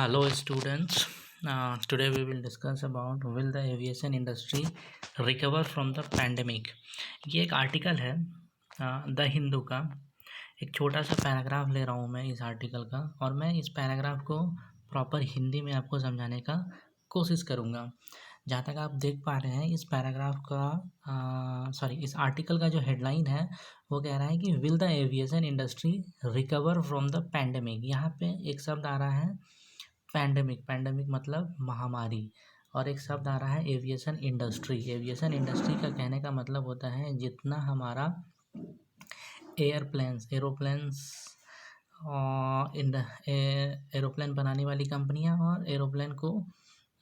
Hello students. Today we will discuss about will the aviation industry recover from the pandemic। ये एक article है the Hindu का। एक छोटा सा पैराग्राफ ले रहा हूँ मैं इस आर्टिकल का, और मैं इस पैराग्राफ को प्रॉपर हिंदी में आपको समझाने का कोशिश करूँगा। जहाँ तक आप देख पा रहे हैं इस पैराग्राफ का इस आर्टिकल का जो हेडलाइन है वो कह रहा है कि will the aviation industry recover from the pandemic. यहाँ पे एक शब्द आ रहा है पैंडेमिक। पैंडेमिक मतलब महामारी, और एक शब्द आ रहा है एविएशन इंडस्ट्री। एविएशन इंडस्ट्री का कहने का मतलब होता है जितना हमारा एरोप्लेन्स एरोप्लेन बनाने वाली कंपनियां और एरोप्लेन को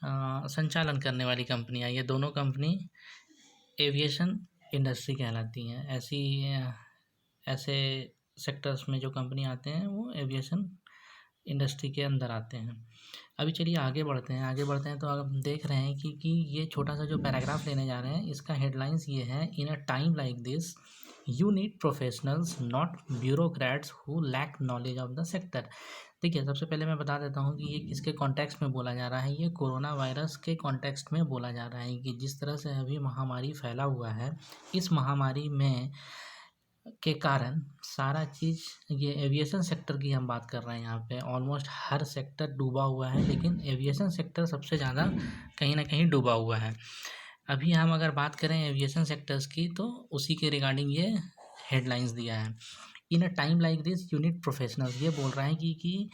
संचालन करने वाली कंपनियां, ये दोनों कंपनी एविएशन इंडस्ट्री कहलाती हैं। ऐसे सेक्टर्स में जो कंपनी आते हैं वो एविएशन इंडस्ट्री के अंदर आते हैं। अभी चलिए आगे बढ़ते हैं तो आप देख रहे हैं कि ये छोटा सा जो पैराग्राफ लेने जा रहे हैं इसका हेडलाइंस ये है, in a time like this you need professionals not bureaucrats who lack knowledge of the sector. देखिए, सबसे पहले मैं बता देता हूँ कि ये किसके कॉन्टेक्स्ट में बोला जा रहा है। ये कोरोना वायरस के कॉन्टेक्स्ट में बोला जा रहा है कि जिस तरह से अभी महामारी फैला हुआ है, इस महामारी में के कारण सारा चीज़, ये एविएशन सेक्टर की हम बात कर रहे हैं। यहाँ पे ऑलमोस्ट हर सेक्टर डूबा हुआ है, लेकिन एविएशन सेक्टर सबसे ज़्यादा कहीं ना कहीं डूबा हुआ है। अभी हम अगर बात करें एविएशन सेक्टर्स की तो उसी के रिगार्डिंग ये हेडलाइंस दिया है। In a time like this you need professionals. ये बोल रहा है कि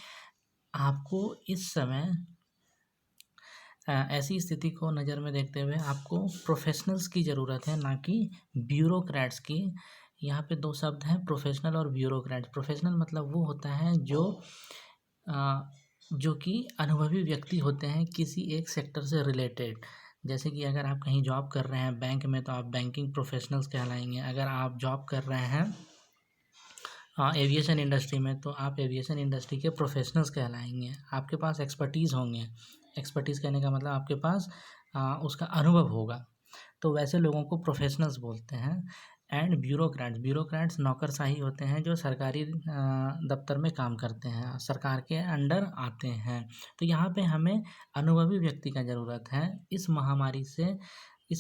आपको इस समय ऐसी स्थिति को नज़र में देखते हुए आपको प्रोफेशनल्स की ज़रूरत है, ना कि ब्यूरोक्रेट्स की। यहाँ पे दो शब्द हैं, प्रोफेशनल और ब्यूरोक्रेट्स। प्रोफेशनल मतलब वो होता है जो कि अनुभवी व्यक्ति होते हैं किसी एक सेक्टर से रिलेटेड। जैसे कि अगर आप कहीं जॉब कर रहे हैं बैंक में तो आप बैंकिंग प्रोफेशनल्स कहलाएंगे। अगर आप जॉब कर रहे हैं एविएशन इंडस्ट्री में तो आप एविएशन इंडस्ट्री के प्रोफेशनल्स कहलाएंगे। आपके पास एक्सपर्टीज़ होंगे। एक्सपर्टीज़ कहने का मतलब आपके पास उसका अनुभव होगा, तो वैसे लोगों को प्रोफेशनल्स बोलते हैं। एंड ब्यूरोक्रेट्स नौकरशाही होते हैं जो सरकारी दफ्तर में काम करते हैं, सरकार के अंडर आते हैं। तो यहाँ पे हमें अनुभवी व्यक्ति का ज़रूरत है। इस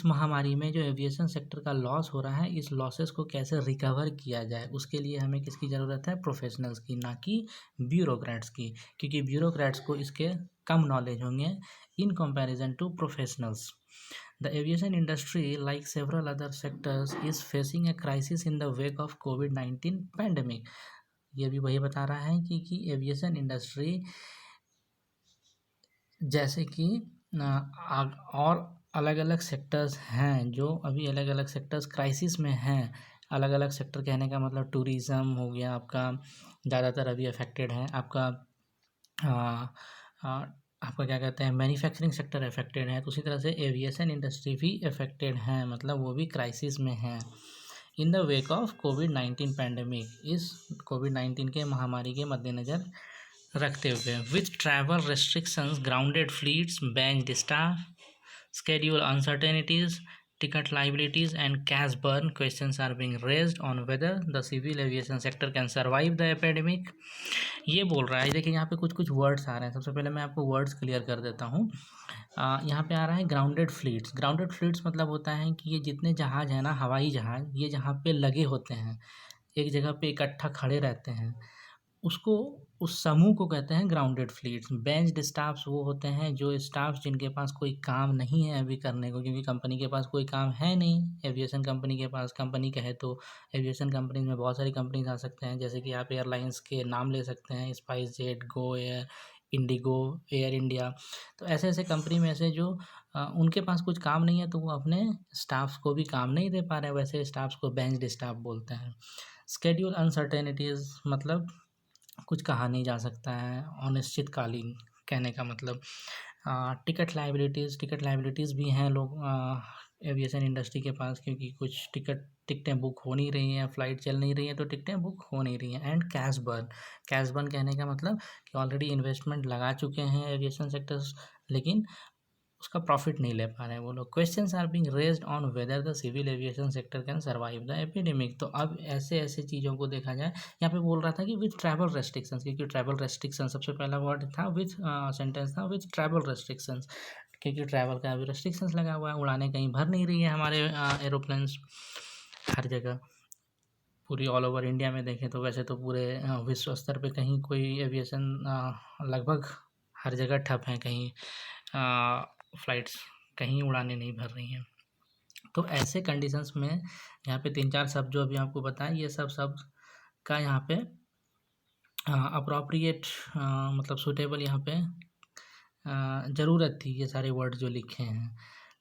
महामारी में जो एविएशन सेक्टर का लॉस हो रहा है, इस लॉसेस को कैसे रिकवर किया जाए, उसके लिए हमें किसकी ज़रूरत है? प्रोफेशनल्स की, ना कि ब्यूरोक्रेट्स की, क्योंकि ब्यूरोक्रेट्स को इसके कम नॉलेज होंगे in comparison to professionals. The aviation industry, like several other sectors, is facing a crisis in the wake of COVID-19 pandemic। ये भी वही बता रहा है कि एविएशन इंडस्ट्री जैसे कि और अलग अलग सेक्टर्स हैं जो अभी अलग अलग सेक्टर्स क्राइसिस में हैं। अलग अलग सेक्टर कहने का मतलब टूरिज़्म हो गया आपका, ज़्यादातर अभी अफेक्टेड है। आपका आपका क्या कहते हैं, मैन्युफैक्चरिंग सेक्टर अफेक्टेड है। तो उसी तरह से एविएशन इंडस्ट्री भी अफेक्टेड है, मतलब वो भी क्राइसिस में है। In the wake of covid pandemic, इस कोविड-19 के महामारी के मद्देनज़र रखते हुए, with travel restrictions, grounded fleets, benched staff, schedule uncertainties, ticket liabilities and cash burn, questions are being raised on whether the civil aviation sector can survive the epidemic। ये बोल रहा है, देखिए यहाँ पे कुछ कुछ वर्ड्स आ रहे हैं। सबसे पहले मैं आपको वर्ड्स क्लियर कर देता हूँ। यहाँ पे आ रहा है ग्राउंडेड फ्लीट्स। ग्राउंडेड फ्लीट्स मतलब होता है कि ये जितने जहाज़ हैं ना, हवाई जहाज़, ये जहाँ पे लगे होते हैं, एक जगह पे इकट्ठा खड़े रहते हैं, उस समूह को कहते हैं ग्राउंडेड फ्लीट्स। बेंच्ड स्टाफ्स वो होते हैं जो स्टाफ जिनके पास कोई काम नहीं है अभी करने को, क्योंकि कंपनी के पास कोई काम है नहीं। एविएशन कंपनी के पास, कंपनी कहे तो एविएशन कंपनी में बहुत सारी कंपनीज आ सकते हैं, जैसे कि आप एयरलाइंस के नाम ले सकते हैं, spice jet, Go Air, Indigo, air India. तो ऐसे ऐसे कंपनी में से जो उनके पास कुछ काम नहीं है तो वो अपने स्टाफ्स को भी काम नहीं दे पा रहे हैं, वैसे स्टाफ्स को बेंच्ड स्टाफ बोलते हैं। स्केड्यूल अनसर्टेनिटीज़ मतलब कुछ कहा नहीं जा सकता है, अनिश्चितकालीन कहने का मतलब। टिकट लाइबिलिटीज़ भी हैं लोग एविएशन इंडस्ट्री के पास, क्योंकि कुछ टिकटें बुक हो नहीं रही हैं, फ़्लाइट चल नहीं रही है तो टिकटें बुक हो नहीं रही हैं। एंड कैश बर्न कहने का मतलब कि ऑलरेडी इन्वेस्टमेंट लगा चुके हैं एविएशन सेक्टर्स, लेकिन उसका प्रॉफिट नहीं ले पा रहे हैं वो लोग। Questions are being raised on whether the civil aviation sector can survive the epidemic. तो अब ऐसे ऐसे चीज़ों को देखा जाए, यहाँ पे बोल रहा था कि विथ ट्रैवल रेस्ट्रिक्शंस, क्योंकि ट्रैवल रेस्ट्रिक्शन सबसे पहला वर्ड था, विथ सेंटेंस था विथ ट्रैवल रेस्ट्रिक्शंस, क्योंकि ट्रैवल का अभी रेस्ट्रिक्शंस लगा हुआ है, उड़ाने कहीं भर नहीं रही है हमारे एरोप्लेन्स हर जगह। पूरी ऑल ओवर इंडिया में देखें तो वैसे तो पूरे विश्व स्तर पे कहीं कोई एविएशन लगभग हर जगह ठप है, कहीं फ्लाइट्स कहीं उड़ानें नहीं भर रही हैं। तो ऐसे कंडीशंस में यहाँ पे 3-4 शब्द जो अभी आपको बताएं, ये सब शब्द का यहाँ पे अप्रोप्रिएट मतलब सूटेबल यहाँ पे ज़रूरत थी, ये सारे वर्ड जो लिखे हैं।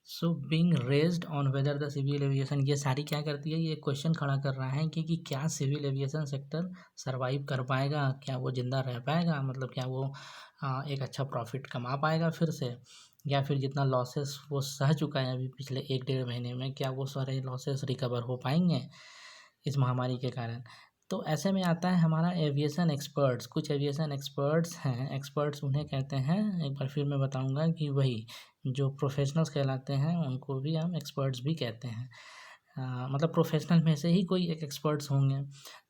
So being raised on whether the civil aviation, ये सारी क्या करती है, ये क्वेश्चन खड़ा कर रहा है कि क्या सिविल एविएशन सेक्टर सर्वाइव कर पाएगा, क्या वो ज़िंदा रह पाएगा, मतलब क्या वो एक अच्छा प्रॉफिट कमा पाएगा फिर से, या फिर जितना लॉसेस वो सह चुका है अभी पिछले 1-1.5 महीने में, क्या वो सारे लॉसेस रिकवर हो पाएंगे इस महामारी के कारण। तो ऐसे में आता है हमारा एविएशन एक्सपर्ट्स। कुछ एविएशन एक्सपर्ट्स हैं, एक्सपर्ट्स उन्हें कहते हैं, एक बार फिर मैं बताऊंगा कि वही जो प्रोफेशनल्स कहलाते हैं उनको भी हम एक्सपर्ट्स भी कहते हैं। मतलब प्रोफेशनल में से ही कोई एक एक्सपर्ट्स होंगे।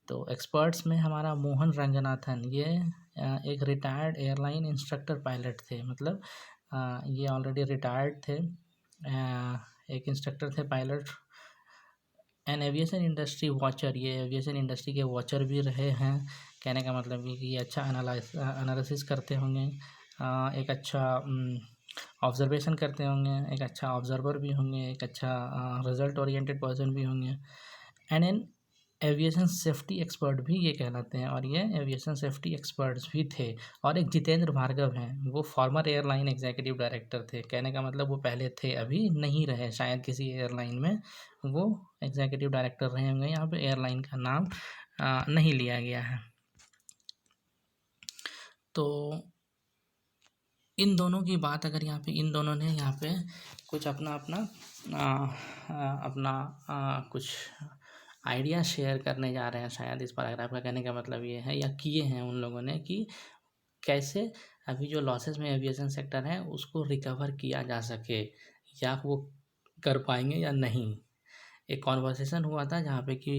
तो एक्सपर्ट्स में हमारा मोहन रंगनाथन, ये एक रिटायर्ड एयरलाइन इंस्ट्रक्टर पायलट थे, मतलब ये ऑलरेडी रिटायर्ड थे, एक इंस्ट्रक्टर थे pilot. An aviation industry watcher, ये एविएशन इंडस्ट्री के वॉचर भी रहे हैं। कहने का मतलब ये अच्छा एनालिसिस करते होंगे, एक अच्छा ऑब्जर्वेशन करते होंगे, एक अच्छा ऑब्जर्वर भी होंगे, एक अच्छा रिजल्ट ओरिएंटेड पर्सन भी होंगे। And an aviation safety expert भी ये कहलाते हैं, और ये एविएशन सेफ्टी एक्सपर्ट्स भी थे। और एक जितेंद्र भार्गव हैं, वो फॉर्मर एयरलाइन एग्जीक्यूटिव डायरेक्टर थे। कहने का मतलब वो पहले थे, अभी नहीं रहे, शायद किसी एयरलाइन में वो एग्जीक्यूटिव डायरेक्टर रहे होंगे, यहाँ पे एयरलाइन का नाम नहीं लिया गया है। तो इन दोनों की बात अगर यहाँ पे, इन दोनों ने यहाँ पे कुछ अपना कुछ आइडिया शेयर करने जा रहे हैं शायद इस पैराग्राफ का। कहने का मतलब ये है, या किए हैं उन लोगों ने, कि कैसे अभी जो लॉसेस में एविएशन सेक्टर है उसको रिकवर किया जा सके, या वो कर पाएंगे या नहीं। एक कॉन्वर्सेशन हुआ था जहाँ पे कि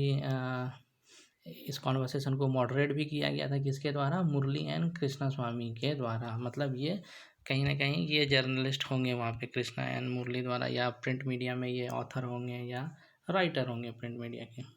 इस कॉन्वर्सेशन को मॉडरेट भी किया गया था, किसके द्वारा, मुरली एन कृष्णा स्वामी के द्वारा। मतलब ये कहीं ना कहीं ये जर्नलिस्ट होंगे वहाँ पे कृष्णा एन मुरली द्वारा, या प्रिंट मीडिया में ये ऑथर होंगे या राइटर होंगे प्रिंट मीडिया के।